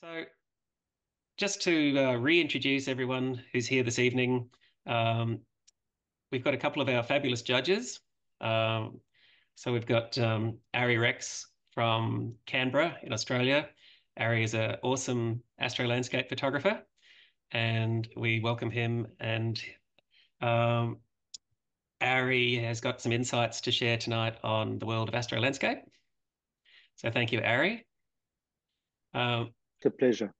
So, just to reintroduce everyone who's here this evening, um, we've got a couple of our fabulous judges. Um, so, we've got Ari Rex from Canberra in Australia. Ari is an awesome Astro Landscape photographer, and we welcome him. And um, Ari has got some insights to share tonight on the world of Astro Landscape. So, thank you, Ari. Um, It's a pleasure.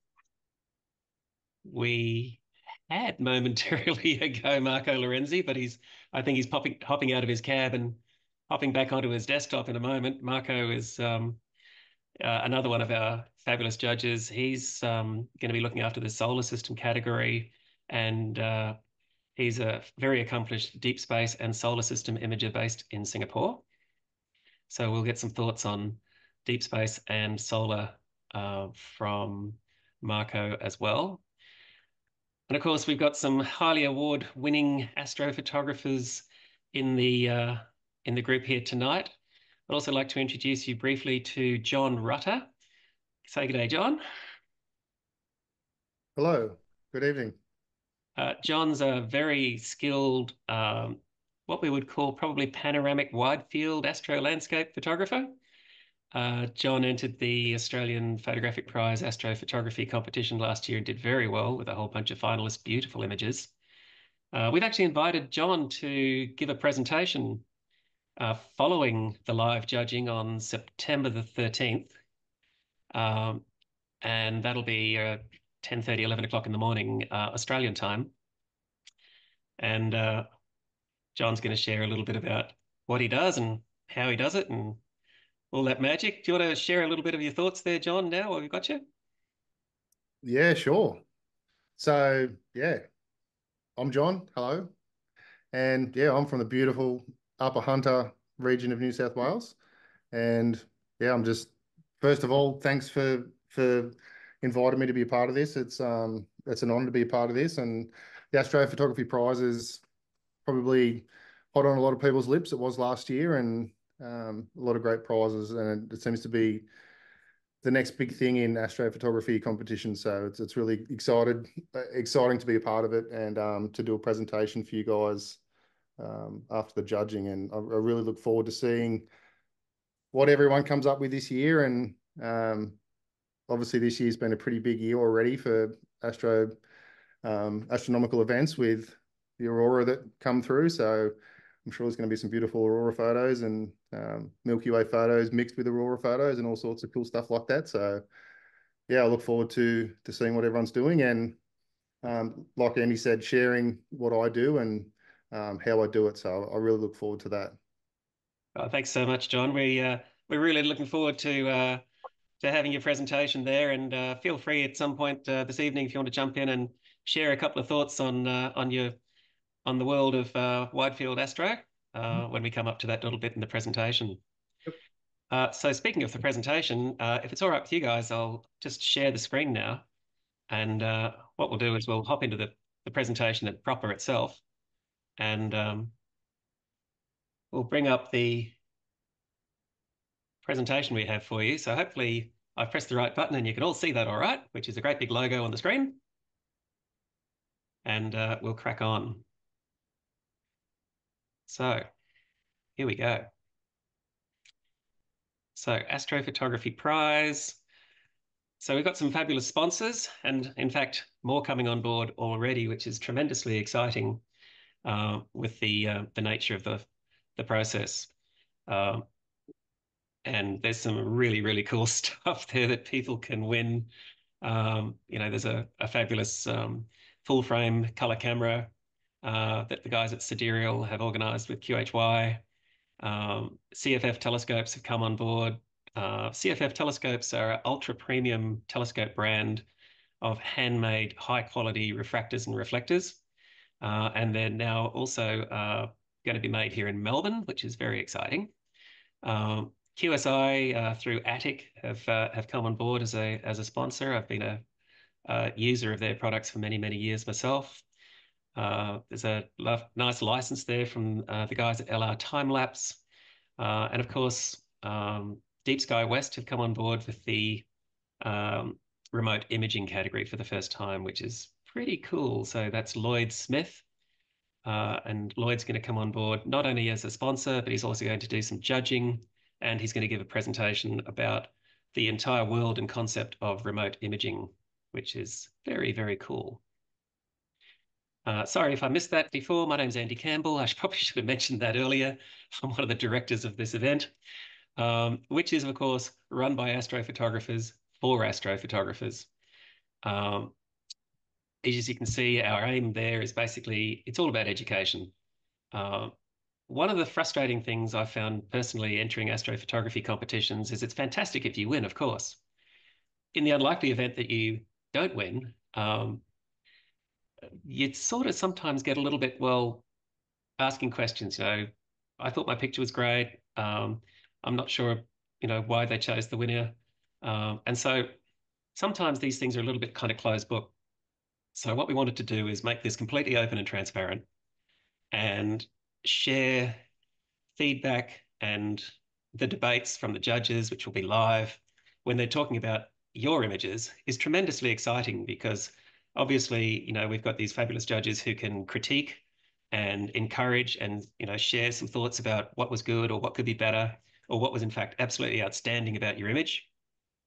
We had momentarily ago Marco Lorenzi, but I think he's hopping out of his cab and hopping back onto his desktop in a moment. Marco is another one of our fabulous judges. He's going to be looking after the solar system category, and he's a very accomplished deep space and solar system imager based in Singapore. So we'll get some thoughts on deep space and solar from Marco as well. And of course, we've got some highly award-winning astrophotographers in the group here tonight. I'd also like to introduce you briefly to John Rutter. Say good day, John. Hello, good evening. John's a very skilled, what we would call probably panoramic wide field astro landscape photographer. John entered the Australian Photographic Prize Astrophotography competition last year and did very well with a whole bunch of finalists, beautiful images. We've actually invited John to give a presentation following the live judging on September the 13th. Um, and that'll be 10:30, 11 o'clock in the morning, Australian time. And John's going to share a little bit about what he does and how he does it and all that magic. Do you want to share a little bit of your thoughts there, John, now while we've got you? Yeah, sure. So, yeah, I'm John. Hello. And yeah, I'm from the beautiful Upper Hunter region of New South Wales. And yeah, first of all, thanks for inviting me to be a part of this. It's an honor to be a part of this. And the Astrophotography Prize is probably hot on a lot of people's lips. It was last year, and a lot of great prizes, and it seems to be the next big thing in astrophotography competition. So it's really exciting to be a part of it, and to do a presentation for you guys after the judging. And I really look forward to seeing what everyone comes up with this year. And obviously, this year's been a pretty big year already for astronomical events with the aurora that come through. So I'm sure there's going to be some beautiful aurora photos and Milky Way photos mixed with aurora photos and all sorts of cool stuff like that. So yeah, I look forward to seeing what everyone's doing, and like Andy said, sharing what I do and how I do it. So I really look forward to that. Thanks so much, John. We're really looking forward to having your presentation there, and feel free at some point this evening if you want to jump in and share a couple of thoughts on the world of wide field astro when we come up to that little bit in the presentation. So speaking of the presentation, if it's all right with you guys, I'll just share the screen now, and what we'll do is we'll hop into the presentation at proper itself, and we'll bring up the presentation we have for you. So hopefully I've pressed the right button and you can all see that all right, which is a great big logo on the screen. And we'll crack on. So here we go. So Astrophotography Prize. So we've got some fabulous sponsors, and in fact, more coming on board already, which is tremendously exciting with the nature of the process. Um, and there's some really, really cool stuff there that people can win. There's a fabulous full frame color camera that the guys at Sidereal have organized with QHY. CFF telescopes have come on board. CFF telescopes are an ultra premium telescope brand of handmade high quality refractors and reflectors. And they're now also going to be made here in Melbourne, which is very exciting. QSI through Attic have come on board as a sponsor. I've been a user of their products for many, many years myself. There's a nice license there from the guys at LR Time Lapse. And of course, Deep Sky West have come on board with the remote imaging category for the first time, which is pretty cool. So that's Lloyd Smith. And Lloyd's going to come on board not only as a sponsor, but he's also going to do some judging, and he's going to give a presentation about the entire world and concept of remote imaging, which is very, very cool. Sorry if I missed that before. My name's Andy Campbell. I probably should have mentioned that earlier. I'm one of the directors of this event, which is, of course, run by astrophotographers for astrophotographers. Um, as you can see, our aim there is basically, it's all about education. Uh, One of the frustrating things I've found personally entering astrophotography competitions is it's fantastic if you win, of course. In the unlikely event that you don't win, you sort of sometimes get a little bit, well, asking questions. I thought my picture was great. I'm not sure, why they chose the winner. And so sometimes these things are a little bit kind of closed book. So what we wanted to do is make this completely open and transparent and share feedback and the debates from the judges, which will be live when they're talking about your images, is tremendously exciting because obviously, we've got these fabulous judges who can critique and encourage and, share some thoughts about what was good or what could be better or what was in fact absolutely outstanding about your image.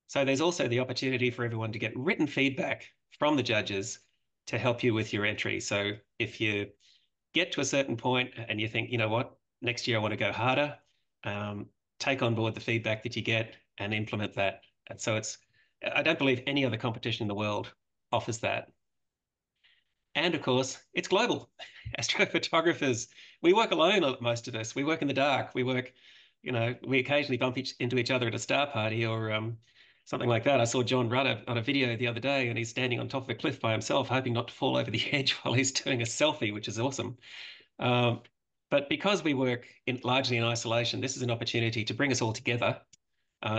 So there's also the opportunity for everyone to get written feedback from the judges to help you with your entry. So if you get to a certain point and you think, you know what, next year I want to go harder, um, take on board the feedback that you get and implement that. And so I don't believe any other competition in the world offers that. And of course, it's global. Astrophotographers, we work alone, most of us. We work in the dark. We occasionally bump into each other at a star party or something like that. I saw John Rudder on a video the other day, and he's standing on top of a cliff by himself, hoping not to fall over the edge while he's doing a selfie, which is awesome. Um, but because we work largely in isolation, this is an opportunity to bring us all together.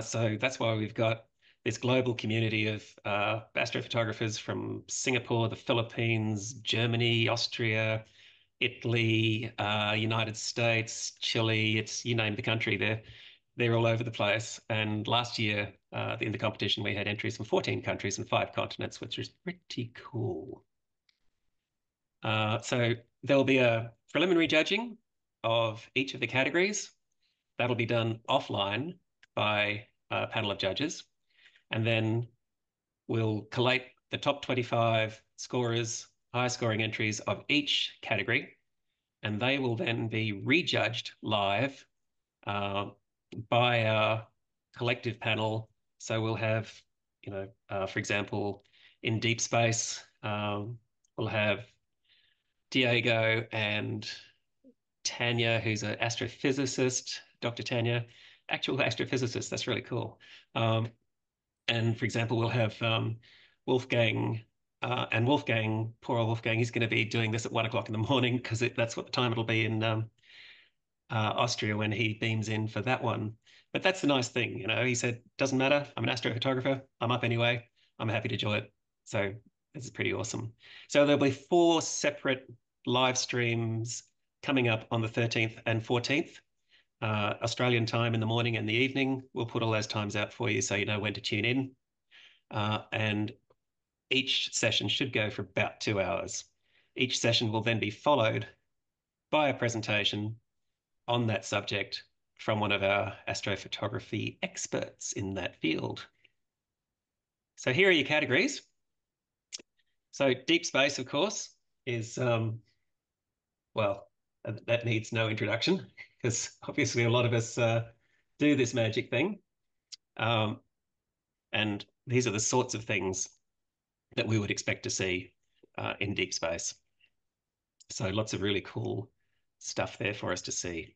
So that's why we've got this global community of astrophotographers from Singapore, the Philippines, Germany, Austria, Italy, United States, Chile. It's you name the country. They're all over the place. And last year in the competition, we had entries from 14 countries and 5 continents, which is pretty cool. So there'll be a preliminary judging of each of the categories. That'll be done offline by a panel of judges. And then we'll collate the top 25 scorers, high scoring entries of each category. And they will then be rejudged live by our collective panel. So we'll have, for example, in deep space, we'll have Diego and Tanya, who's an astrophysicist, Dr. Tanya, actual astrophysicist. That's really cool. And for example, we'll have Wolfgang, and Wolfgang, poor old Wolfgang, he's going to be doing this at 1 o'clock in the morning because that's what the time it'll be in Austria when he beams in for that one. But that's the nice thing, he said, doesn't matter. I'm an astrophotographer. I'm up anyway. I'm happy to join it. So this is pretty awesome. So there'll be 4 separate live streams coming up on the 13th and 14th, Australian time in the morning and the evening. We'll put all those times out for you so you know when to tune in. And each session should go for about 2 hours. Each session will then be followed by a presentation on that subject from one of our astrophotography experts in that field. So here are your categories. So deep space, of course, is, well, that needs no introduction because obviously a lot of us do this magic thing. And these are the sorts of things that we would expect to see in deep space. So lots of really cool stuff there for us to see.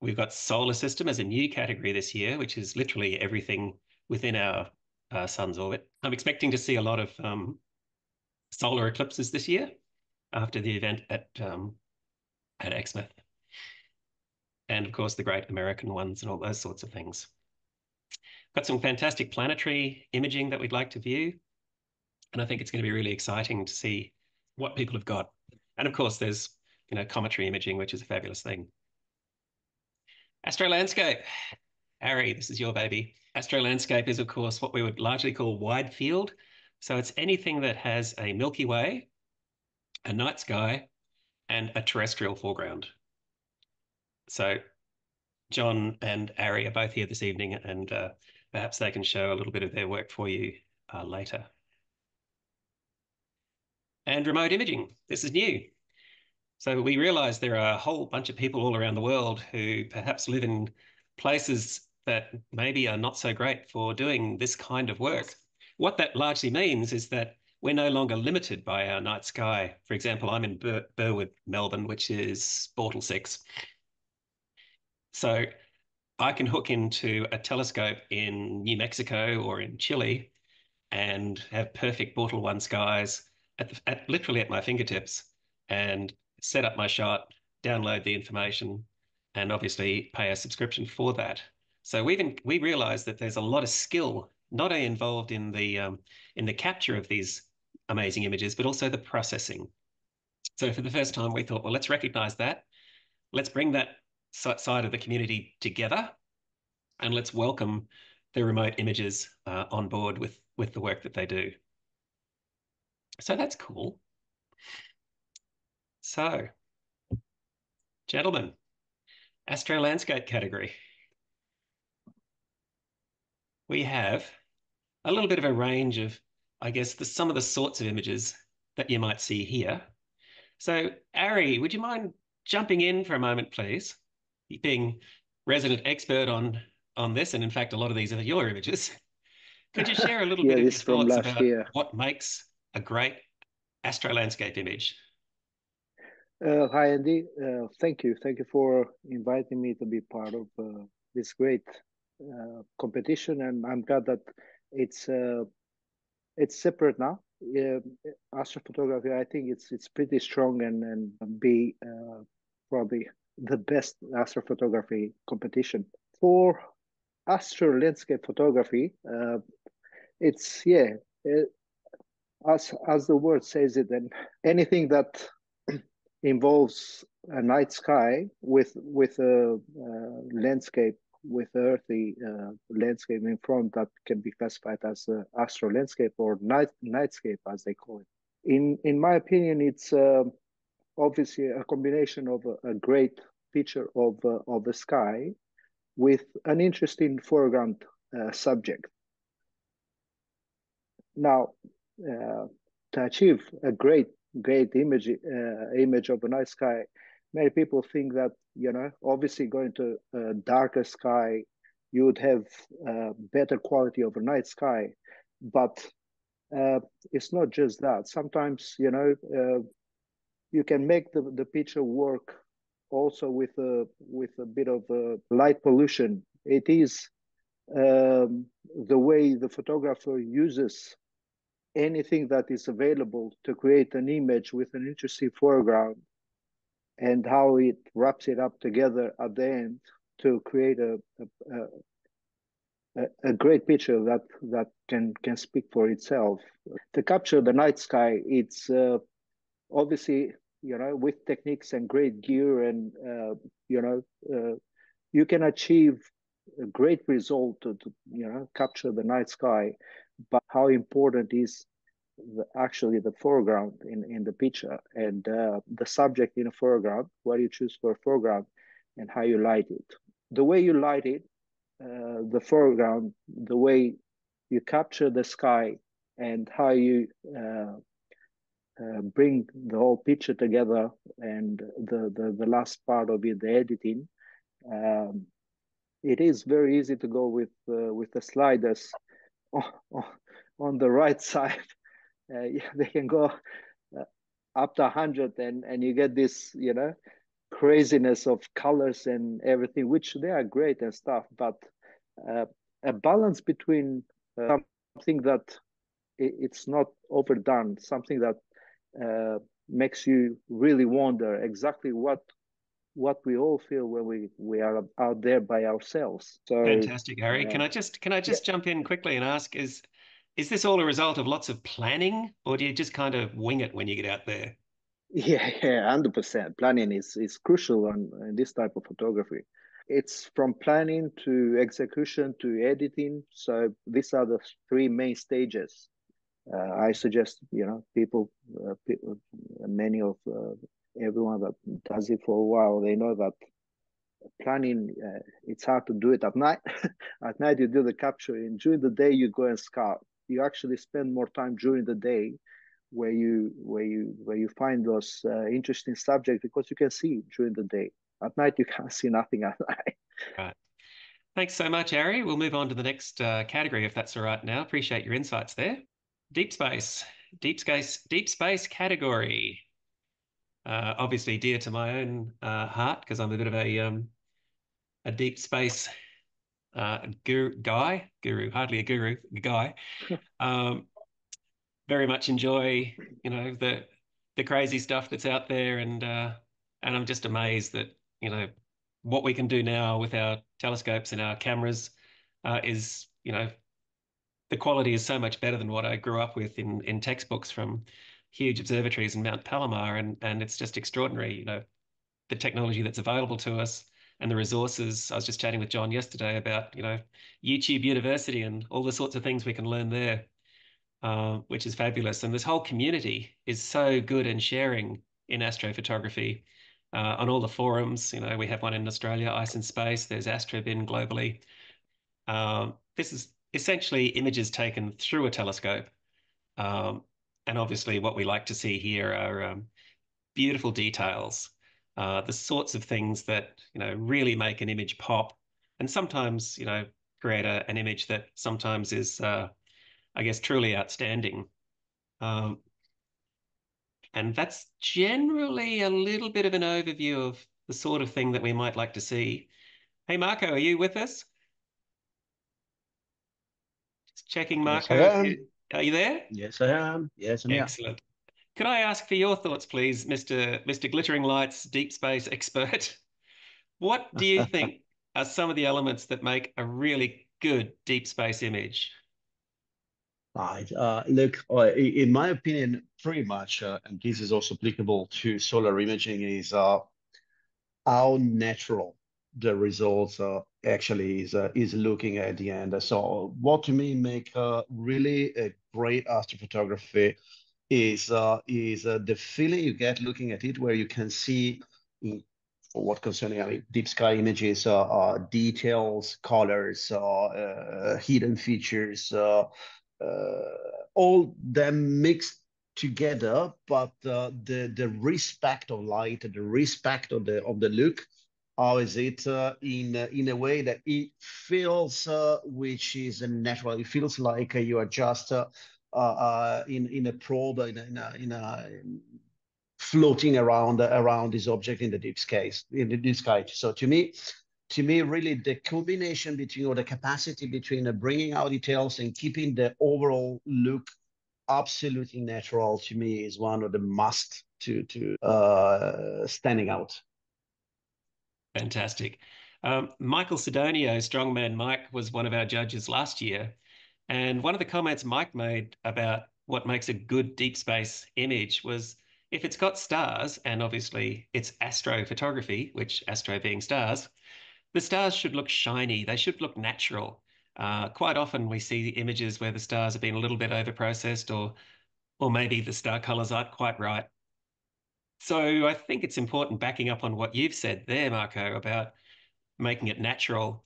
We've got solar system as a new category this year, which is literally everything within our sun's orbit. I'm expecting to see a lot of solar eclipses this year after the event at Exmouth. And of course, the great American ones and all those sorts of things. Got some fantastic planetary imaging that we'd like to view. And I think it's going to be really exciting to see what people have got. And of course, there's cometary imaging, which is a fabulous thing. Astro Landscape. Harry, this is your baby. Astro Landscape is, of course, what we would largely call wide field. So it's anything that has a Milky Way, a night sky, and a terrestrial foreground. So John and Ari are both here this evening, and perhaps they can show a little bit of their work for you later. And remote imaging. This is new. So we realize there are a whole bunch of people all around the world who perhaps live in places that maybe are not so great for doing this kind of work. What that largely means is that we're no longer limited by our night sky. For example, I'm in Burwood, Melbourne, which is Bortle 6. So I can hook into a telescope in New Mexico or in Chile and have perfect Bortle 1 skies literally at my fingertips and set up my shot, download the information, and obviously pay a subscription for that. So we realize that there's a lot of skill not only involved in the capture of these amazing images, but also the processing. So for the first time, we thought, well, let's recognize that. Let's bring that side of the community together, and let's welcome the remote imagers on board with the work that they do. So that's cool. So, gentlemen, Astro Landscape category. We have a little bit of a range of, I guess, some of the sorts of images that you might see here. So, Ari, would you mind jumping in for a moment, please? Being resident expert on this, and in fact, a lot of these are your images. Could you share a little Yeah, bit of this your from thoughts last about year. what makes a great astro landscape image? Hi, Andy. Thank you. Thank you for inviting me to be part of this great competition, and I'm glad that it's it's separate now. Astrophotography, I think it's pretty strong and be probably the best astrophotography competition. For astro landscape photography, it's as the word says it, and anything that involves a night sky with a landscape with earthy landscape in front that can be classified as astro landscape or nightscape as they call it. In my opinion, it's obviously a combination of a great picture of the sky with an interesting foreground subject. Now, to achieve a great image of a night sky, many people think that, obviously going to a darker sky, you would have better quality of a night sky, but it's not just that. Sometimes, you can make the picture work also with a bit of light pollution. It is the way the photographer uses anything that is available to create an image with an interesting foreground and how it wraps it up together at the end to create a great picture that can speak for itself. To capture the night sky, it's obviously, with techniques and great gear and, you can achieve a great result to capture the night sky, but how important is actually the foreground in the picture and the subject in the foreground, what you choose for a foreground and how you light it. The way you light it, the foreground, the way you capture the sky and how you bring the whole picture together and the last part of it, the editing, it is very easy to go with the sliders on the right side. They can go up to 100 and you get this, craziness of colors and everything, which they are great and stuff, but a balance between something that it's not overdone, something that makes you really wonder exactly what we all feel when we are out there by ourselves. So Fantastic, Harry. Can I just yeah. jump in quickly and ask, is this all a result of lots of planning, or do you just kind of wing it when you get out there? Yeah, 100%. Planning is crucial on this type of photography. It's from planning to execution to editing. So these are the three main stages. I suggest, people, many of everyone that does it for a while, they know that planning, it's hard to do it at night. At night you do the capturing. During the day you go and scout. You actually spend more time during the day where you find those interesting subjects because you can see during the day. At night you can't see nothing at night. Right. Thanks so much, Ari. We'll move on to the next category, if that's all right now. Appreciate your insights there. Deep space. Deep space category. Obviously dear to my own heart because I'm a bit of a deep space guru, hardly a guru, guy. Um, very much enjoy, the crazy stuff that's out there, and I'm just amazed that what we can do now with our telescopes and our cameras is the quality is so much better than what I grew up with in textbooks from huge observatories in Mount Palomar, and it's just extraordinary, the technology that's available to us and the resources. I was just chatting with John yesterday about YouTube University and all the sorts of things we can learn there, which is fabulous. And this whole community is so good in sharing in astrophotography on all the forums. We have one in Australia, Ice and Space. There's Astrobin globally. This is essentially images taken through a telescope. Um, and obviously, what we like to see here are beautiful details, the sorts of things that really make an image pop, and sometimes create an image that sometimes is, I guess, truly outstanding. Um, and that's generally a little bit of an overview of the sort of thing that we might like to see. Hey, Marco, are you with us? Just checking, Yes, I Marco. am. Are you there? Yes, I am. Yes, I'm here. Excellent. Could I ask for your thoughts, please, Mr. Glittering Lights deep space expert? What do you think are some of the elements that make a really good deep space image? Right. Look, in my opinion, pretty much, and this is also applicable to solar imaging, is how natural the results actually is looking at the end. So, what to me make really a great astrophotography is the feeling you get looking at it, where you can see, for what concerning, I mean, deep sky images, details, colors, hidden features, all them mixed together, but the respect of light, the respect of the look. How is it in a way that it feels which is natural? It feels like you are just in a probe in a floating around this object in the deep sky. So to me, really the combination between, or the capacity between bringing out details and keeping the overall look absolutely natural, to me is one of the must to standing out. Fantastic. Michael Sidonio, Strongman Mike, was one of our judges last year. And one of the comments Mike made about what makes a good deep space image was if it's got stars, and obviously it's astrophotography, which astro being stars, the stars should look shiny. They should look natural. Quite often we see images where the stars have been a little bit overprocessed, or maybe the star colors aren't quite right. So I think it's important, backing up on what you've said there, Marco, about making it natural,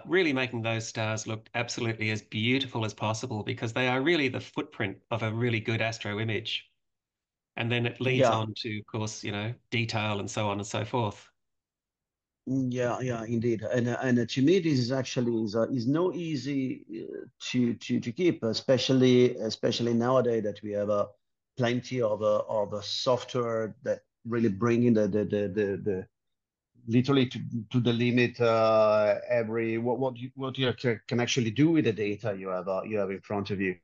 really making those stars look absolutely as beautiful as possible, because they are really the footprint of a really good astro image. And then it leads Yeah. on to, of course, detail and so on and so forth. Yeah, indeed. And to me, this is actually is no easy to keep, especially nowadays that we have plenty of software that really bring in the literally to the limit every what you can actually do with the data you have in front of you.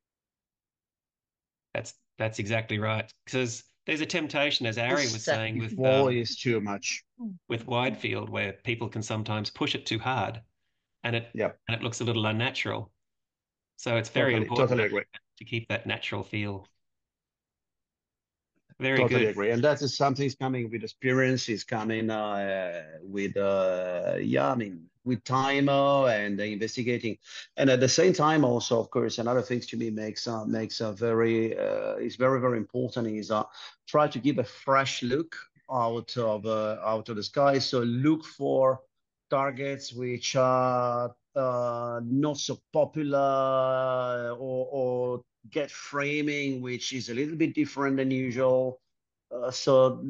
That's exactly right. Because there's a temptation, as The Ari was step saying, before is too much. with wide field, where people can sometimes push it too hard, and it Yeah, and it looks a little unnatural. So it's very totally, important totally agree. to keep that natural feel. Very Totally good. agree. And that is something's coming with experience, is coming with yeah, I mean, with time and investigating. And at the same time, also, of course, another thing to me makes a very is very, very important is try to give a fresh look out of the sky. So look for targets which are not so popular, or get framing which is a little bit different than usual. So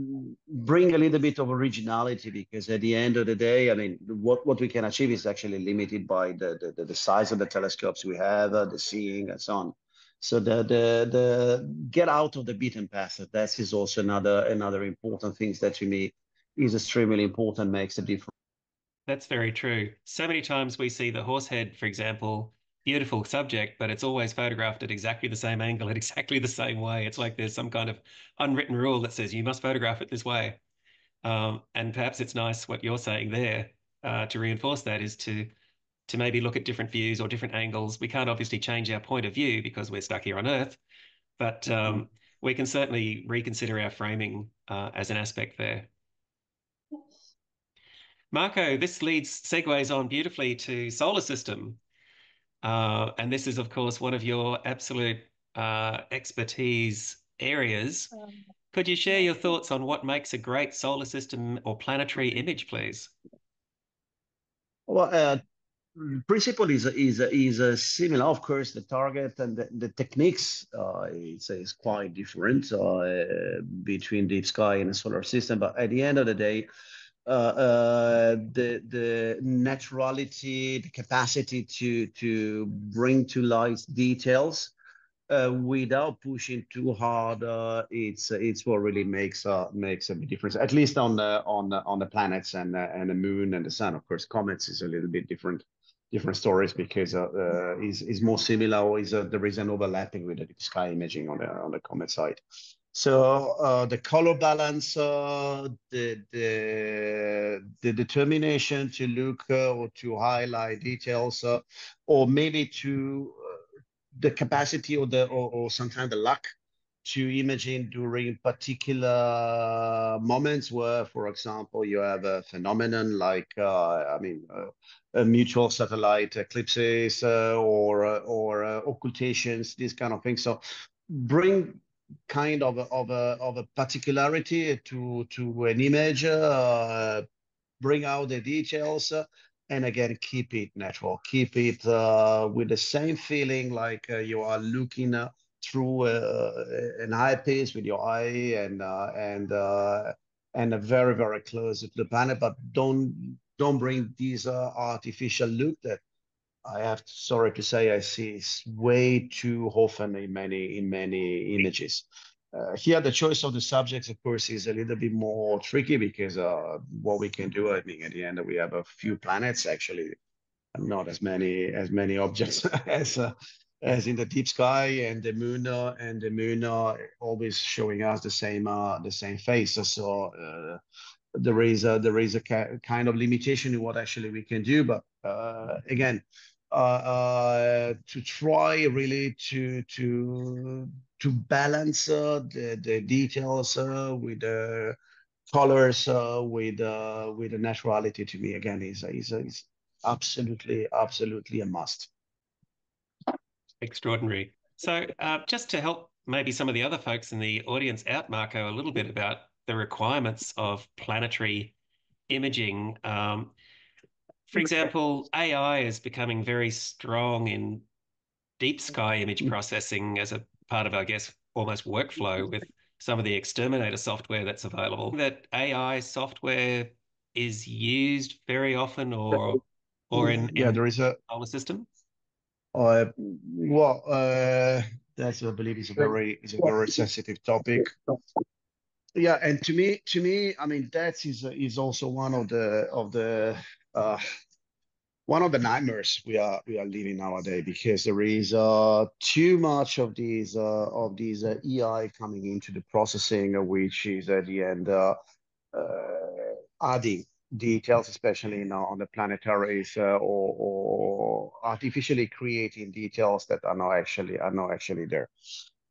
bring a little bit of originality, because at the end of the day, I mean, what we can achieve is actually limited by the size of the telescopes we have, the seeing and so on. So the get out of the beaten path. That is also another important thing that to me is extremely important, makes a difference. That's very true. So many times we see the horsehead, for example, beautiful subject, but it's always photographed at exactly the same angle, at exactly the same way. It's like there's some kind of unwritten rule that says you must photograph it this way. And perhaps it's nice what you're saying there, to reinforce that, is to maybe look at different views or different angles. We can't obviously change our point of view because we're stuck here on Earth, but we can certainly reconsider our framing as an aspect there. Marco, this segues on beautifully to solar system. And this is, of course, one of your absolute expertise areas. Could you share your thoughts on what makes a great solar system or planetary image, please? Well, principle is similar. Of course, the target and the techniques is quite different between deep sky and the solar system. But at the end of the day, the naturality, the capacity to bring to light details without pushing too hard, it's what really makes a big difference. At least on the planets and the moon and the sun. Of course, comets is a little bit different stories, because is more similar, or there is an overlapping with the sky imaging on the comet side. So the color balance, the determination to look or to highlight details, or maybe to the capacity or sometimes the luck to imagine during particular moments where, for example, you have a phenomenon like, mutual satellite eclipses or occultations, these kind of things. So bring kind of a particularity to an image, bring out the details, and again, keep it natural, keep it with the same feeling like you are looking through an eyepiece with your eye, and a very, very close to the planet, but don't bring these artificial look that sorry to say, I see way too often in many images. Here, the choice of the subjects, of course, is a little bit more tricky, because what we can do, I mean, at the end, we have a few planets, actually, not as many objects as in the deep sky, and the moon always showing us the same face. So there is a kind of limitation in what actually we can do, but again, to try really to balance the details with the colors, with the naturality, to me, again, is absolutely a must. Extraordinary. So just to help maybe some of the other folks in the audience out, Marco, a little bit about the requirements of planetary imaging. For example, AI is becoming very strong in deep sky image processing as a part of, I guess, almost workflow with some of the exterminator software that's available. That AI software is used very often, or in there is a solar system. Well, that's, I believe, is a very sensitive topic. Yeah, and to me, I mean, that is also one of the nightmares we are living nowadays, because there is too much of these EI coming into the processing, which is at the end adding details, especially now on the planetaries, or artificially creating details that are not actually there.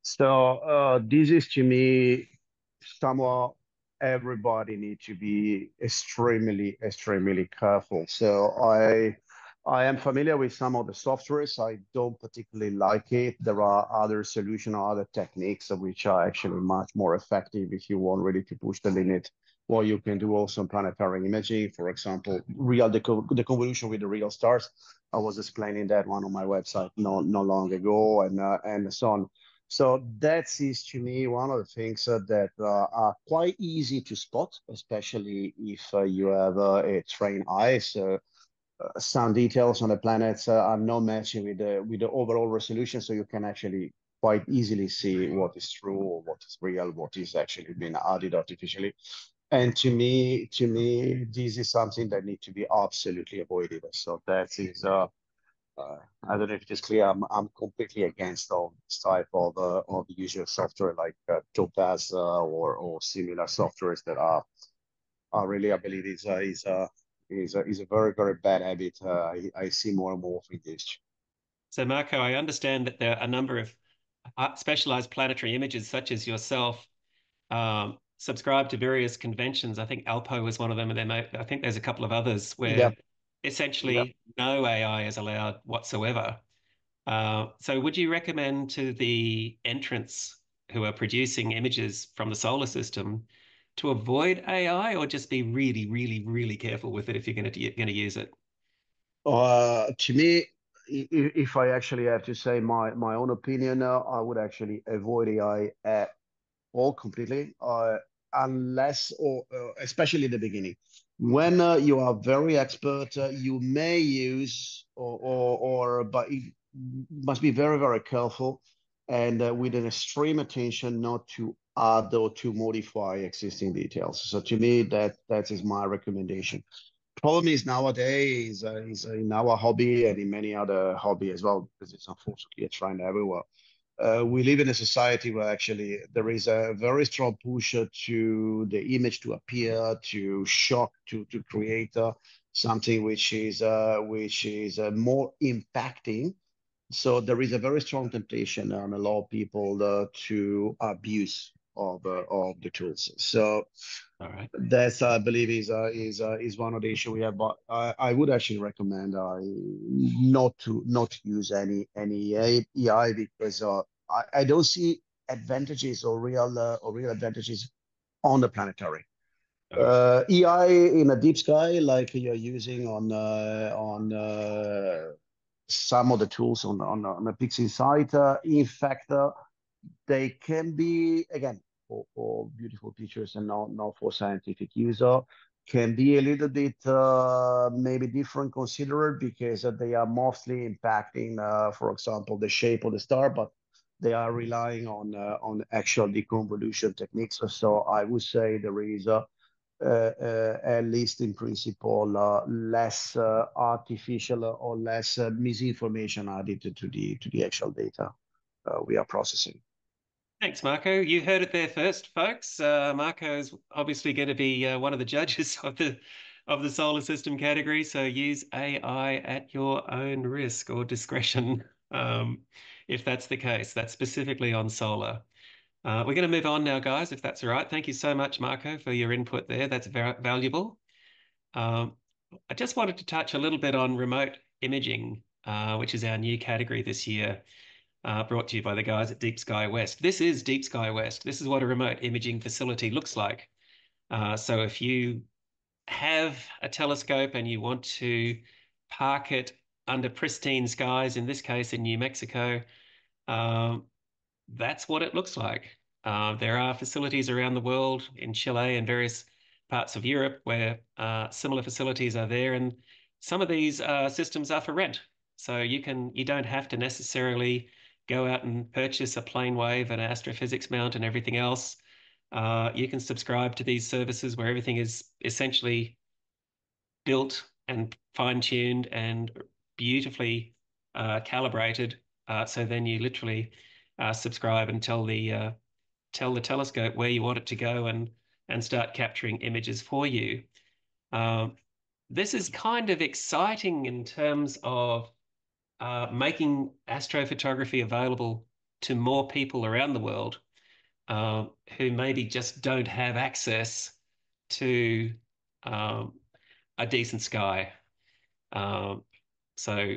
So this is, to me, somewhat everybody need to be extremely careful. So I am familiar with some of the softwares. I don't particularly like it. There are other solutions or other techniques which are actually much more effective if you want really to push the limit. Or you can do also planetary imaging, for example, the convolution with the real stars. I was explaining that one on my website not long ago, and so on. So that is to me one of the things that are quite easy to spot, especially if you have a trained eye. So some details on the planets are not matching with the overall resolution, so you can actually quite easily see what is true or what is real, what is actually being added artificially. And to me, this is something that needs to be absolutely avoided. So that is I don't know if it is clear. I'm completely against all this type of usual software like Topaz or similar softwares that are really, I believe, is a very bad habit. I see more and more of this. So, Marco, I understand that there are a number of specialized planetary images, such as yourself, subscribe to various conventions. I think Alpo was one of them, and I think there's a couple of others where Yep. essentially no AI is allowed whatsoever. So would you recommend to the entrants who are producing images from the solar system to avoid AI, or just be really careful with it if you're going to use it? To me, if I actually have to say my own opinion, I would actually avoid AI at all completely, unless or especially in the beginning. When you are very expert, you may use but it must be very careful and with an extreme attention not to add or to modify existing details. So to me, that is my recommendation. Problem is nowadays is in our hobby and in many other hobby as well, because it's unfortunately a trend everywhere. We live in a society where actually there is a very strong push to the image to appear, to shock, to create something which is more impacting. So there is a very strong temptation on a lot of people to abuse of the tools. So All right. that's I believe is one of the issue we have. But I would actually recommend not to use any AI because I don't see advantages or real advantages on the planetary. EI in a deep sky like you're using on some of the tools on a Pixie site. In fact, they can be again for beautiful pictures and not for scientific user. Can be a little bit maybe different considered because they are mostly impacting, for example, the shape of the star, but they are relying on actual deconvolution techniques. So I would say there is at least in principle, less artificial or less misinformation added to the actual data we are processing. Thanks, Marco. You heard it there first, folks. Marco is obviously going to be one of the judges of the solar system category. So use AI at your own risk or discretion, if that's the case. That's specifically on solar. We're going to move on now, guys, if that's all right. Thank you so much, Marco, for your input there. That's very valuable. I just wanted to touch a little bit on remote imaging, which is our new category this year. Brought to you by the guys at Deep Sky West. This is Deep Sky West. This is what a remote imaging facility looks like. So if you have a telescope and you want to park it under pristine skies, in this case in New Mexico, that's what it looks like. There are facilities around the world in Chile and various parts of Europe where similar facilities are there, and some of these systems are for rent. So you don't have to necessarily go out and purchase a plane wave and an astrophysics mount and everything else. You can subscribe to these services where everything is essentially built and fine-tuned and beautifully calibrated. So then you literally subscribe and tell the telescope where you want it to go and start capturing images for you. This is kind of exciting in terms of making astrophotography available to more people around the world. who maybe just don't have access to a decent sky. So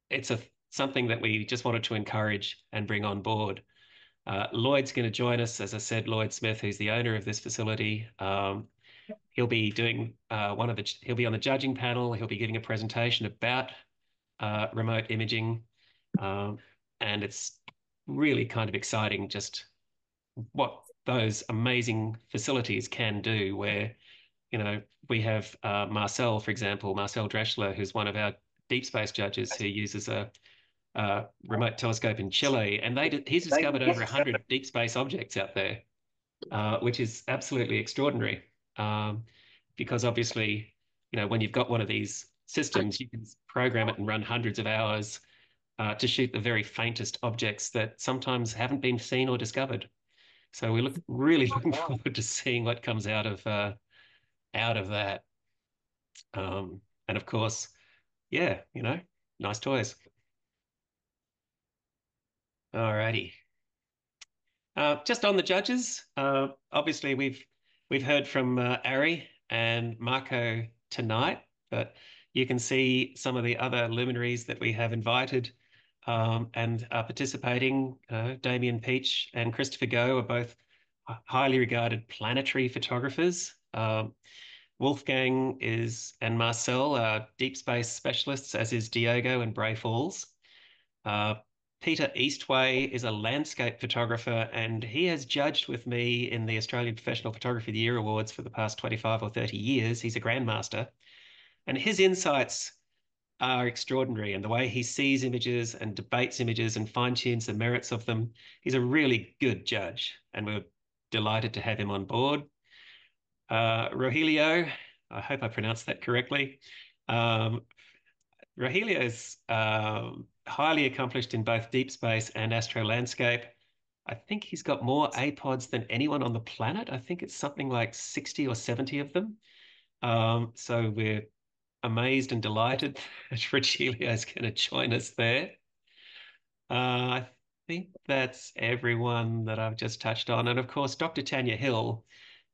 it's something that we just wanted to encourage and bring on board. Lloyd's going to join us, as I said, Lloyd Smith, who's the owner of this facility. He'll be doing he'll be on the judging panel. He'll be giving a presentation about remote imaging. And it's really kind of exciting just what those amazing facilities can do where, we have Marcel, for example, Marcel Dreschler, who's one of our deep space judges who uses a remote telescope in Chile, and he's discovered over 100 deep space objects out there, which is absolutely extraordinary. Because obviously, when you've got one of these systems, you can program it and run hundreds of hours to shoot the very faintest objects that sometimes haven't been seen or discovered. So we're really looking forward to seeing what comes out of that. And of course, yeah, nice toys. Alrighty. Just on the judges, obviously we've heard from Ari and Marco tonight, but you can see some of the other luminaries that we have invited and are participating. Damien Peach and Christopher Go are both highly regarded planetary photographers. Wolfgang and Marcel are deep space specialists, as is Diogo and Bray Falls. Peter Eastway is a landscape photographer, and he has judged with me in the Australian Professional Photography of the Year Awards for the past 25 or 30 years. He's a grandmaster, and his insights are extraordinary, and the way he sees images and debates images and fine-tunes the merits of them. He's a really good judge, and we're delighted to have him on board. Rogelio, I hope I pronounced that correctly. Rogelio is highly accomplished in both deep space and astro landscape. I think he's got more APODs than anyone on the planet. I think it's something like 60 or 70 of them. So we're amazed and delighted that Rogelio is going to join us there. I think that's everyone that I've just touched on. And of course, Dr. Tanya Hill,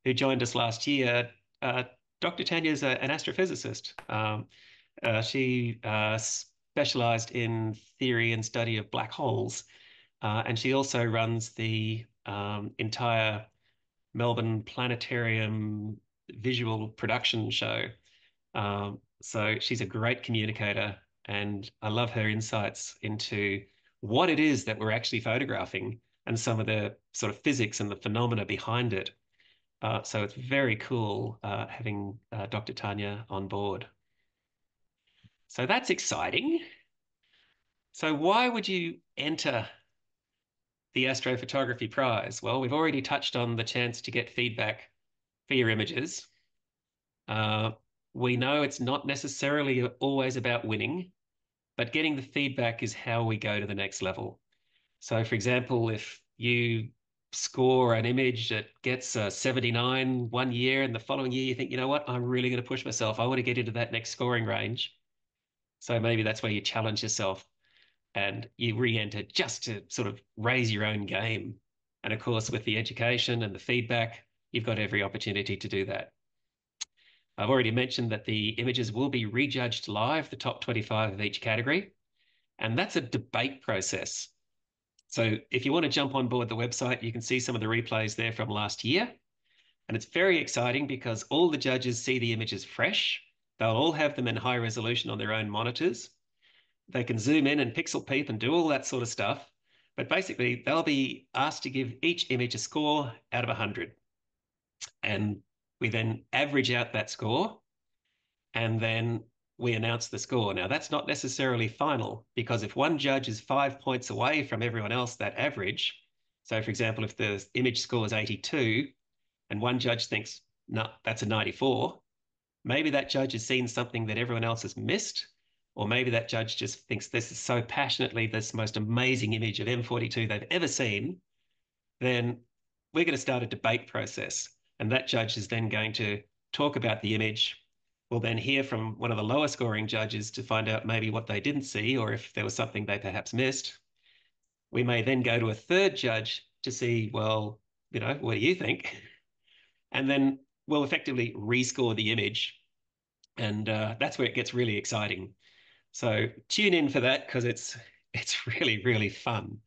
who joined us last year. Dr. Tanya is an astrophysicist. She specialized in theory and study of black holes, and she also runs the entire Melbourne Planetarium visual production show. So she's a great communicator, and I love her insights into what it is that we're actually photographing and some of the sort of physics and the phenomena behind it. So it's very cool having Dr. Tanya on board. So that's exciting. So why would you enter the Astrophotography Prize? Well, we've already touched on the chance to get feedback for your images. We know it's not necessarily always about winning, but getting the feedback is how we go to the next level. So for example, if you score an image that gets a 79 one year and the following year you think, you know what, I'm really going to push myself. I want to get into that next scoring range. So maybe that's where you challenge yourself and you re-enter just to sort of raise your own game. And of course, with the education and the feedback, you've got every opportunity to do that. I've already mentioned that the images will be rejudged live, the top 25 of each category. And that's a debate process. So if you want to jump on board the website, you can see some of the replays there from last year. And it's very exciting because all the judges see the images fresh. They'll all have them in high resolution on their own monitors. They can zoom in and pixel peep and do all that sort of stuff. But basically, they'll be asked to give each image a score out of 100. And we then average out that score, and then we announce the score. Now, that's not necessarily final, because if one judge is 5 points away from everyone else, that average, so for example, if the image score is 82 and one judge thinks, no, that's a 94, maybe that judge has seen something that everyone else has missed, or maybe that judge just thinks this is so passionately this most amazing image of M42 they've ever seen, then we're going to start a debate process. And that judge is then going to talk about the image. We'll then hear from one of the lower scoring judges to find out maybe what they didn't see or if there was something they perhaps missed. We may then go to a third judge to see, well, what do you think? And then we'll effectively rescore the image. And that's where it gets really exciting. So tune in for that, because it's really, really fun.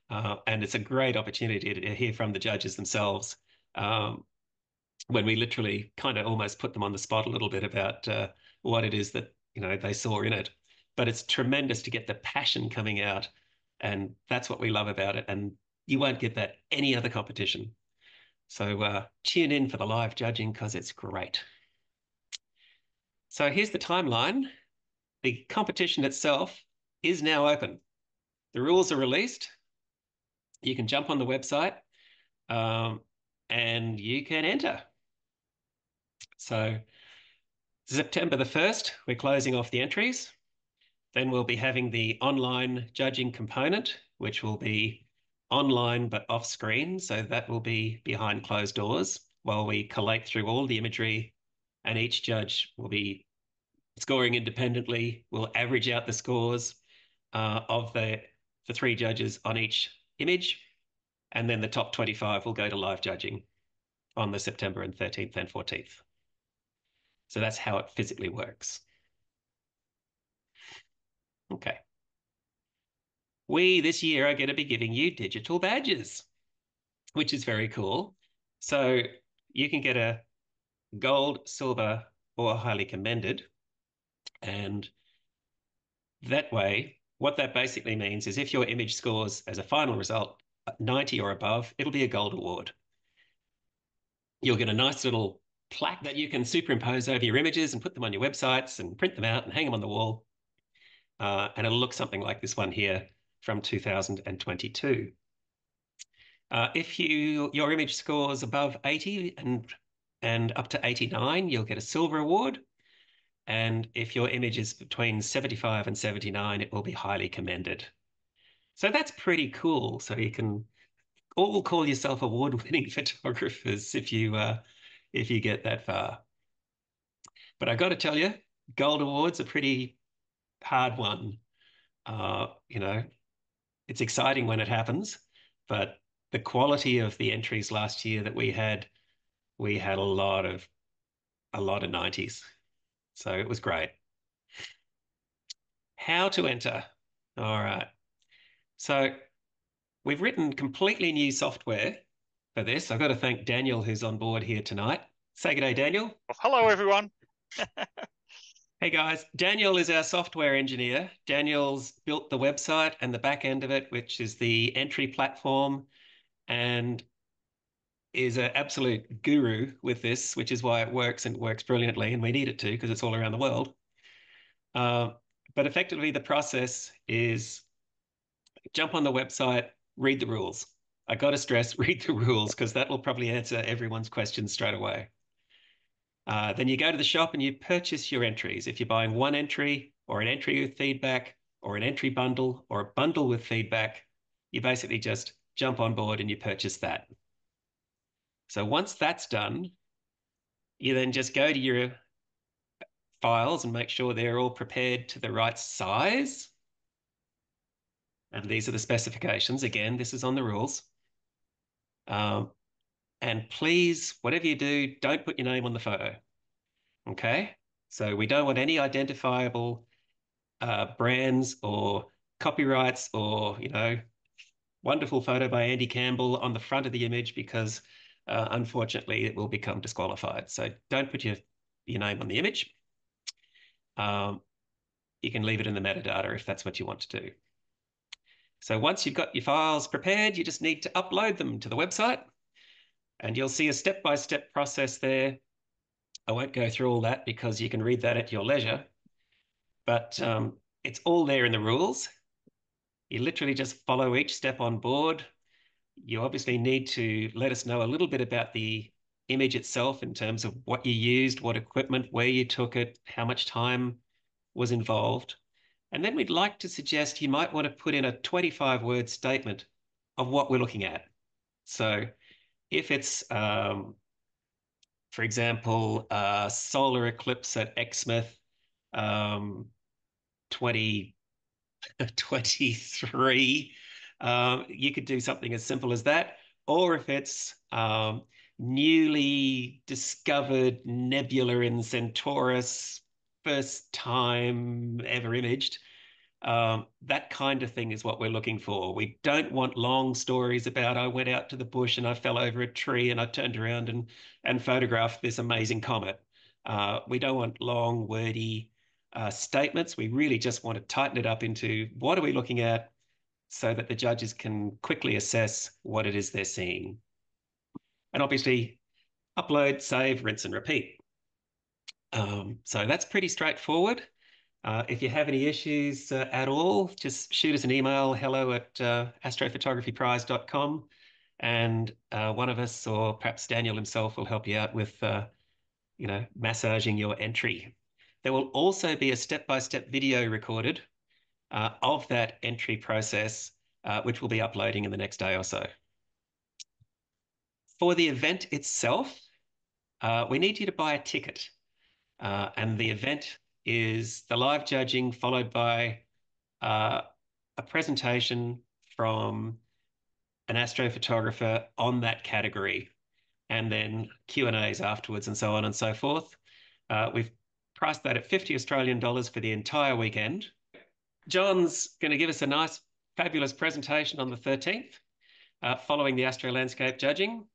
And it's a great opportunity to hear from the judges themselves, when we literally kind of almost put them on the spot a little bit about what it is that they saw in it. But it's tremendous to get the passion coming out, and that's what we love about it. And you won't get that any other competition. So tune in for the live judging, because it's great. So here's the timeline. The competition itself is now open. The rules are released. You can jump on the website, and you can enter. So September the 1st, we're closing off the entries. Then we'll be having the online judging component, which will be online but off screen. So that will be behind closed doors while we collate through all the imagery, and each judge will be scoring independently. We'll average out the scores of the 3 judges on each image. And then the top 25 will go to live judging on the September and 13th and 14th. So that's how it physically works. Okay. We this year are going to be giving you digital badges, which is very cool. So you can get a gold, silver, or highly commended. And that way, what that basically means is if your image scores as a final result 90 or above, it'll be a gold award. You'll get a nice little plaque that you can superimpose over your images and put them on your websites and print them out and hang them on the wall. And it'll look something like this one here from 2022. If your image scores above 80 and up to 89, you'll get a silver award. And if your image is between 75 and 79, it will be highly commended. So that's pretty cool. So you can all call yourself award-winning photographers if you get that far. But I got to tell you, gold awards are pretty hard one. It's exciting when it happens, but the quality of the entries last year that we had a lot of 90s. So it was great. How to enter. All right. So we've written completely new software for this. I've got to thank Daniel, who's on board here tonight. Say good day, Daniel. Well, hello, everyone. Hey, guys. Daniel is our software engineer. Daniel's built the website and the back end of it, which is the entry platform, and is an absolute guru with this, which is why it works, and works brilliantly, and we need it to because it's all around the world. But effectively, the process is jump on the website, read the rules. I got to stress, read the rules, because that will probably answer everyone's questions straight away. Then you go to the shop and you purchase your entries. If you're buying one entry or an entry with feedback or an entry bundle or a bundle with feedback, you basically just jump on board and you purchase that. So once that's done, you then just go to your files and make sure they're all prepared to the right size. And these are the specifications. Again, this is on the rules. And please, whatever you do, don't put your name on the photo. Okay? So we don't want any identifiable brands or copyrights or, wonderful photo by Andy Campbell on the front of the image, because unfortunately it will become disqualified. So don't put your name on the image. You can leave it in the metadata if that's what you want to do. So once you've got your files prepared, you just need to upload them to the website, and you'll see a step-by-step process there. I won't go through all that because you can read that at your leisure, but it's all there in the rules. You literally just follow each step on board. You obviously need to let us know a little bit about the image itself in terms of what you used, what equipment, where you took it, how much time was involved. And then we'd like to suggest you might want to put in a 25-word statement of what we're looking at. So if it's, for example, solar eclipse at Exmouth 2023, you could do something as simple as that. or if it's newly discovered nebula in Centaurus, first time ever imaged. That kind of thing is what we're looking for. We don't want long stories about I went out to the bush and I fell over a tree and I turned around and photographed this amazing comet. We don't want long, wordy statements. We really just want to tighten it up into what are we looking at so that the judges can quickly assess what it is they're seeing. And obviously, upload, save, rinse, and repeat. So that's pretty straightforward. If you have any issues at all, just shoot us an email, hello@astrophotographyprize.com, and one of us, or perhaps Daniel himself, will help you out with, massaging your entry. There will also be a step-by-step video recorded of that entry process, which we'll be uploading in the next day or so. For the event itself, we need you to buy a ticket, and the event is the live judging followed by a presentation from an astrophotographer on that category, and then Q&As afterwards and so on and so forth. We've priced that at 50 Australian dollars for the entire weekend. John's going to give us a nice, fabulous presentation on the 13th, following the Astro Landscape judging.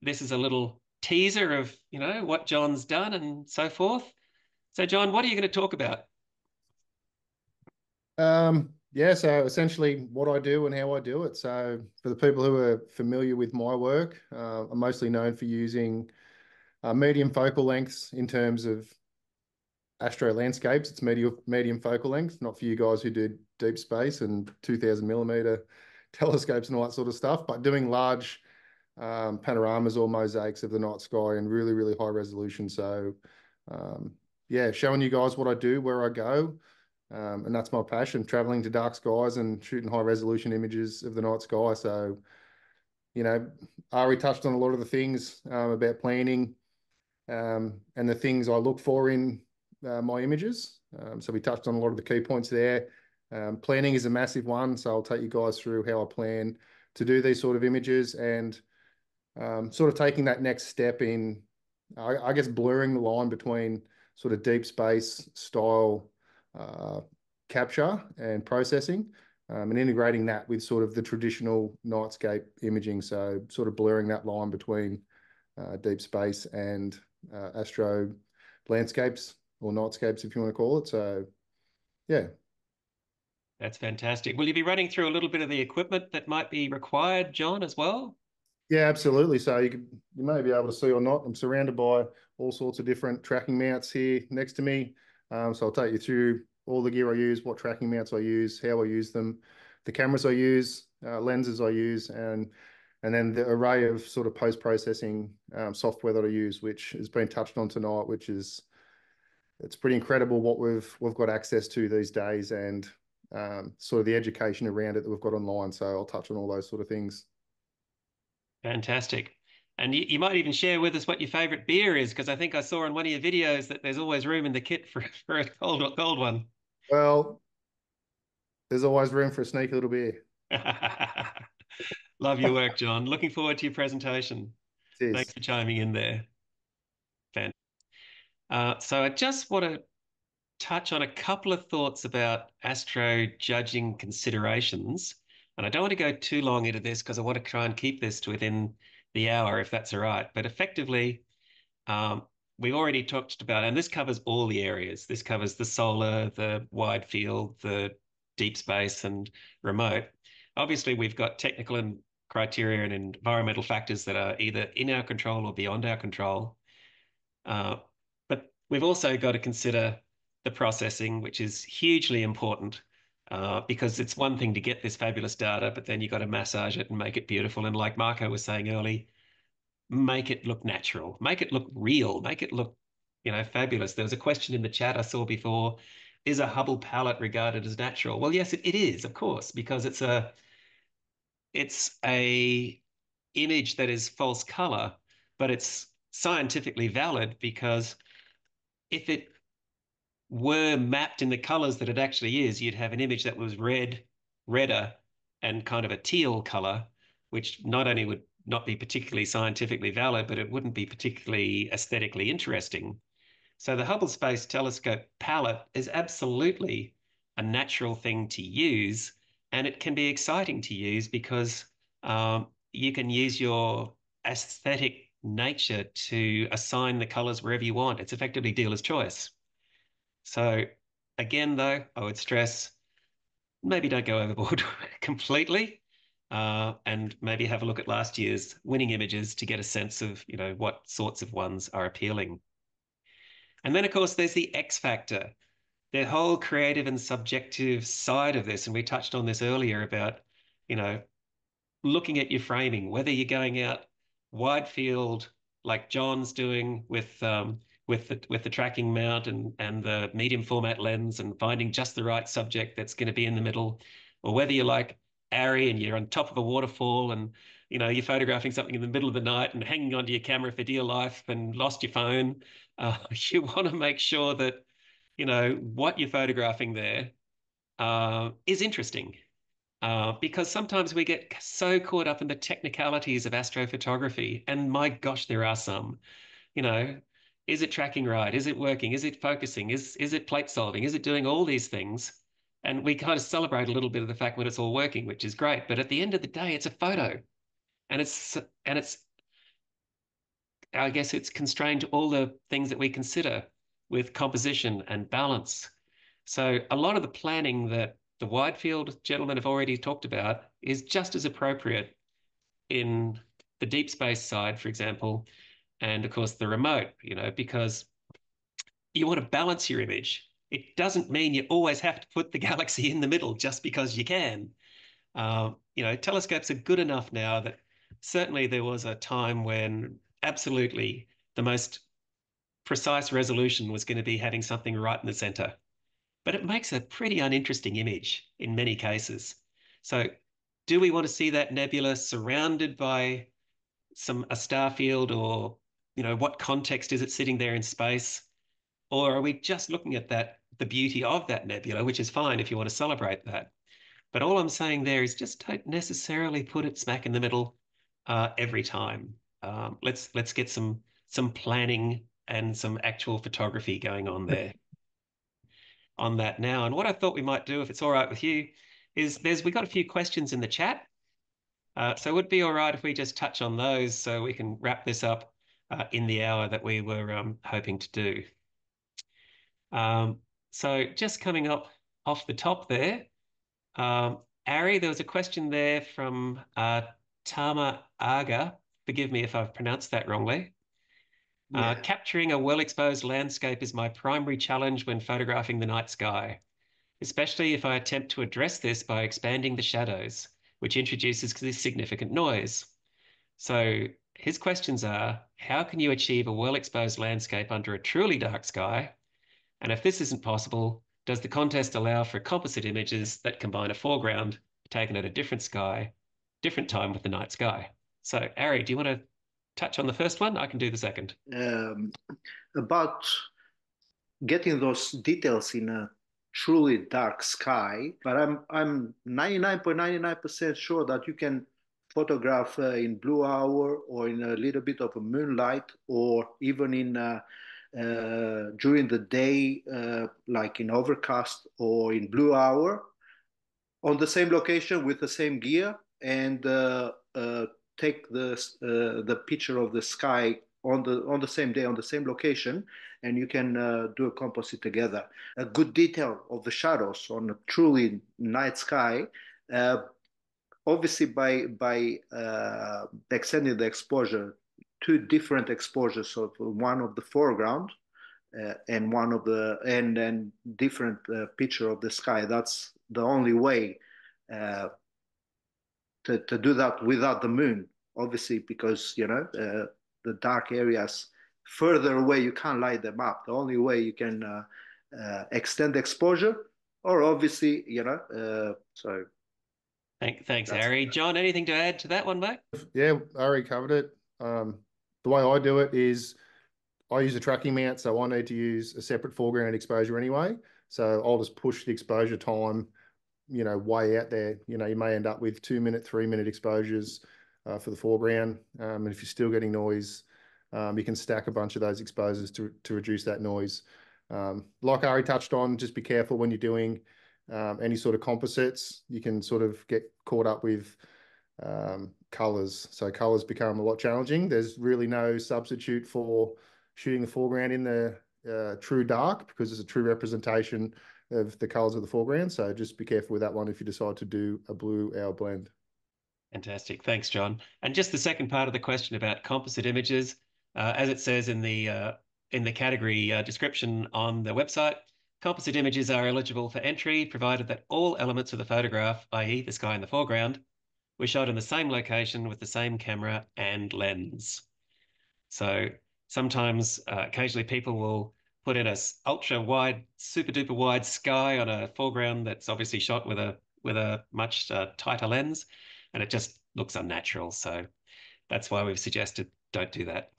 This is a little teaser of, what John's done and so forth. So, John, what are you going to talk about? Yeah, so essentially what I do and how I do it. So for the people who are familiar with my work, I'm mostly known for using medium focal lengths in terms of Astro Landscapes. It's medium focal length, not for you guys who do deep space and 2000mm telescopes and all that sort of stuff, but doing large panoramas or mosaics of the night sky in really, really high resolution. So yeah, showing you guys what I do, where I go. And that's my passion, traveling to dark skies and shooting high resolution images of the night sky. So, Ari touched on a lot of the things about planning and the things I look for in my images. So we touched on a lot of the key points there. Planning is a massive one. So I'll take you guys through how I plan to do these sort of images and sort of taking that next step in, I guess, blurring the line between sort of deep space style capture and processing, and integrating that with sort of the traditional nightscape imaging. So sort of blurring that line between deep space and astro landscapes or nightscapes, if you want to call it. So yeah. That's fantastic. Will you be running through a little bit of the equipment that might be required, John, as well? Yeah, absolutely. So you may be able to see or not, I'm surrounded by all sorts of different tracking mounts here next to me. So I'll take you through all the gear I use, what tracking mounts I use, how I use them, the cameras I use, lenses I use, and then the array of sort of post-processing software that I use, which has been touched on tonight, which is, it's pretty incredible what we've got access to these days, and sort of the education around it that we've got online. So I'll touch on all those sort of things. Fantastic. And you might even share with us what your favorite beer is, because I think I saw in one of your videos that there's always room in the kit for a cold one. Well, there's always room for a sneaky little beer. Love your work, John. Looking forward to your presentation. Cheers. Thanks for chiming in there. So I just want to touch on a couple of thoughts about astro judging considerations. And I don't want to go too long into this because I want to try and keep this to within the hour, if that's all right. But effectively, we've already talked about, and this covers all the areas. This covers the solar, the wide field, the deep space, and remote. Obviously, we've got technical and criteria and environmental factors that are either in our control or beyond our control. But we've also got to consider the processing, which is hugely important, because it's one thing to get this fabulous data, but then you've got to massage it and make it beautiful. And like Marco was saying early, make it look natural, make it look real, make it look, fabulous. There was a question in the chat I saw before, is a Hubble palette regarded as natural? Well, yes, it is, of course, because it's a image that is false color, but it's scientifically valid because if it were mapped in the colors that it actually is, you'd have an image that was redder, and kind of a teal color, which not only would not be particularly scientifically valid, but it wouldn't be particularly aesthetically interesting. So the Hubble Space Telescope palette is absolutely a natural thing to use, and it can be exciting to use because you can use your aesthetic nature to assign the colors wherever you want. It's effectively dealer's choice. So again, though, I would stress maybe don't go overboard completely, and maybe have a look at last year's winning images to get a sense of, what sorts of ones are appealing. And then, of course, there's the X factor, the whole creative and subjective side of this. And we touched on this earlier about, looking at your framing, whether you're going out wide field like John's doing with the tracking mount and the medium format lens and finding just the right subject that's going to be in the middle, or whether you're like Ari and you're on top of a waterfall and you're photographing something in the middle of the night and hanging onto your camera for dear life and lost your phone. You want to make sure that what you're photographing there is interesting. Because sometimes we get so caught up in the technicalities of astrophotography, and my gosh, there are some. You know, is it tracking right? Is it working? Is it focusing? Is it plate solving? Is it doing all these things? And we kind of celebrate a little bit of the fact when it's all working, which is great. But at the end of the day, it's a photo, and it's I guess it's constrained to all the things that we consider with composition and balance. So a lot of the planning that the wide field gentlemen have already talked about is just as appropriate in the deep space side, for example, and of course the remote, because you want to balance your image. It doesn't mean you always have to put the galaxy in the middle just because you can. Telescopes are good enough now that certainly there was a time when absolutely the most precise resolution was going to be having something right in the center. But it makes a pretty uninteresting image in many cases. So do we want to see that nebula surrounded by a star field, or what context is it sitting there in space? Or are we just looking at the beauty of that nebula, which is fine if you want to celebrate that? But all I'm saying there is just don't necessarily put it smack in the middle every time. Let's get some planning and some actual photography going on there on that now. And what I thought we might do, if it's all right with you, is we got a few questions in the chat. So it would be all right if we just touch on those so we can wrap this up in the hour that we were hoping to do. So just coming up off the top there, Ari, there was a question there from Tama Aga. Forgive me if I've pronounced that wrongly. Yeah. Capturing a well-exposed landscape is my primary challenge when photographing the night sky, especially if I attempt to address this by expanding the shadows, which introduces this significant noise. So his questions are, how can you achieve a well-exposed landscape under a truly dark sky? And if this isn't possible, does the contest allow for composite images that combine a foreground taken at a different time with the night sky? So Ari, do you want to touch on the first one? I can do the second. About getting those details in a truly dark sky, but I'm 99.99% sure that you can photograph in blue hour or in a little bit of a moonlight, or even in during the day, like in overcast or in blue hour, on the same location with the same gear, and take the picture of the sky on the same day on the same location, and you can do a composite together. A good detail of the shadows on a truly night sky, obviously by extending the exposure, two different exposures of one of the foreground and one of the and then different picture of the sky. That's the only way to do that without the moon, obviously, because the dark areas further away, you can't light them up. The only way you can extend exposure, or obviously, so. Thanks, Ari. John, anything to add to that one, mate? Yeah, Ari covered it. The way I do it is I use a tracking mount, so I need to use a separate foreground exposure anyway. So I'll just push the exposure time, way out there. You may end up with 2 minute, 3 minute exposures for the foreground. And if you're still getting noise, you can stack a bunch of those exposures to reduce that noise. Like Ari touched on, just be careful when you're doing any sort of composites. You can sort of get caught up with colors. So colors become a lot challenging. There's really no substitute for shooting the foreground in the true dark, because it's a true representation of the colors of the foreground. So just be careful with that one if you decide to do a blue hour blend. Fantastic. Thanks, John. And just the second part of the question about composite images, as it says in the category description on the website, composite images are eligible for entry, provided that all elements of the photograph, i.e. the sky in the foreground, were shot in the same location with the same camera and lens. So sometimes, occasionally people will put in a ultra wide, super duper wide sky on a foreground that's obviously shot with a much tighter lens, and it just looks unnatural. So that's why we've suggested don't do that.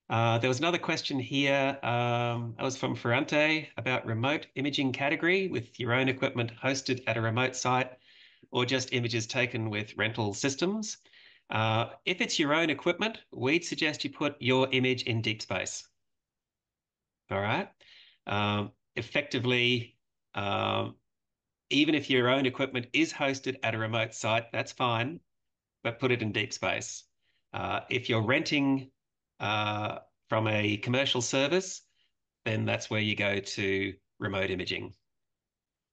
There was another question here. That was from Ferrante about remote imaging category with your own equipment hosted at a remote site, or just images taken with rental systems. If it's your own equipment, we'd suggest you put your image in deep space. All right. Effectively, even if your own equipment is hosted at a remote site, that's fine, but put it in deep space. If you're renting from a commercial service, then that's where you go to remote imaging.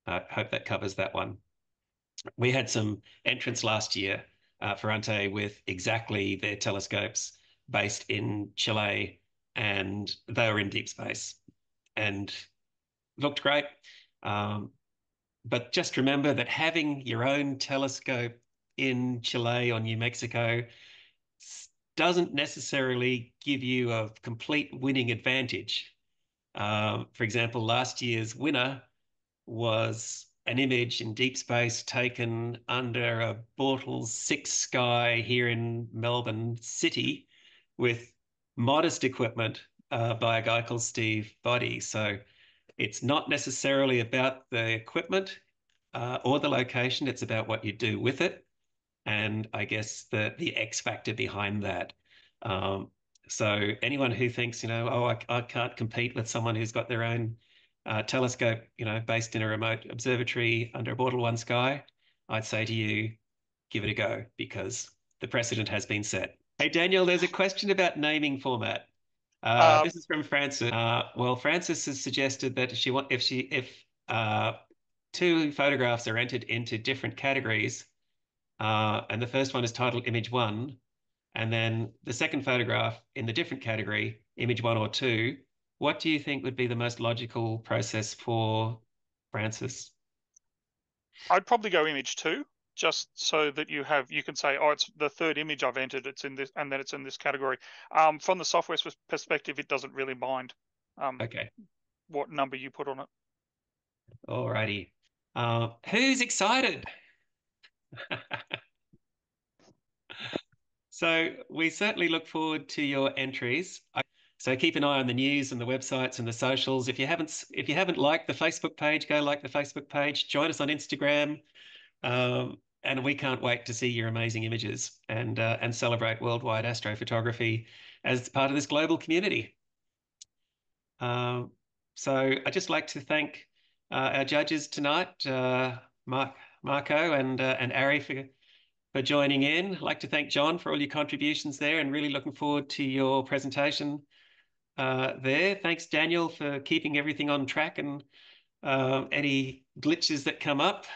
I hope that covers that one. We had some entrants last year, Ferrante, with exactly their telescopes based in Chile, and they were in deep space and looked great. But just remember that having your own telescope in Chile or New Mexico doesn't necessarily give you a complete winning advantage. For example, last year's winner was an image in deep space taken under a Bortles 6 sky here in Melbourne City with modest equipment by a guy called Steve Boddy. So it's not necessarily about the equipment or the location, it's about what you do with it. And I guess the X factor behind that. So anyone who thinks, oh, I can't compete with someone who's got their own telescope, based in a remote observatory under a Bortle 1 sky, I'd say to you, give it a go, because the precedent has been set. Hey, Daniel, there's a question about naming format. This is from Francis. Well, Francis has suggested that if two photographs are entered into different categories, and the first one is titled Image 1, and then the second photograph in the different category, Image 1 or 2, what do you think would be the most logical process for Francis? I'd probably go Image 2, just so that you can say, oh, it's the third image I've entered, it's in this, and then it's in this category. From the software perspective, it doesn't really mind Okay. what number you put on it. All righty. Who's excited? So we certainly look forward to your entries. So keep an eye on the news and the websites and the socials. If you haven't liked the Facebook page, go like the Facebook page. Join us on Instagram, and we can't wait to see your amazing images and celebrate worldwide astrophotography as part of this global community. So I'd just like to thank our judges tonight, Marco and Ari for joining in. I'd like to thank John for all your contributions there, and really looking forward to your presentation there. Thanks, Daniel, for keeping everything on track, and any glitches that come up,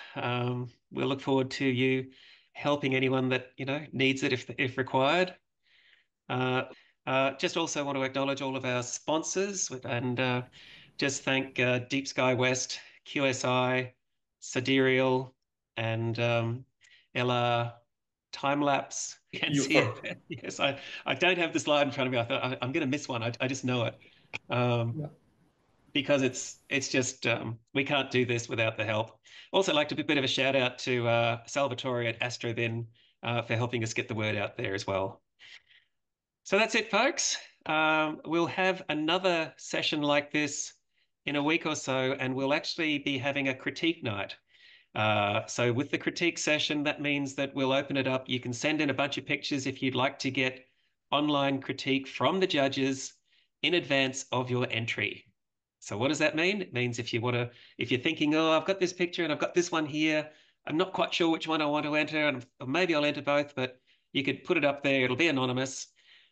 we'll look forward to you helping anyone that needs it if required. Just also want to acknowledge all of our sponsors, and just thank Deep Sky West, QSI, Sidereal, and LR Timelapse. You can see it. Yes, I don't have the slide in front of me. I thought I'm going to miss one. I just know it. Because it's just we can't do this without the help. Also, like to give a bit of a shout out to Salvatore at Astrobin for helping us get the word out there as well. So that's it, folks. We'll have another session like this in a week or so, and we'll actually be having a critique night. So with the critique session, that means that we'll open it up. You can send in a bunch of pictures if you'd like to get online critique from the judges in advance of your entry. So what does that mean? It means if you're thinking, oh, I've got this picture and I've got this one here, I'm not quite sure which one I want to enter, or maybe I'll enter both, but you could put it up there. It'll be anonymous,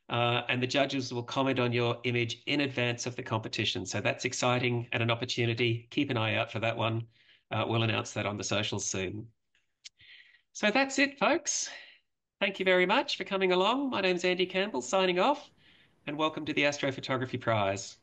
and the judges will comment on your image in advance of the competition. So that's exciting and an opportunity. Keep an eye out for that one. We'll announce that on the socials soon. So that's it, folks. Thank you very much for coming along. My name's Andy Campbell, signing off, and welcome to the Astrophotography Prize.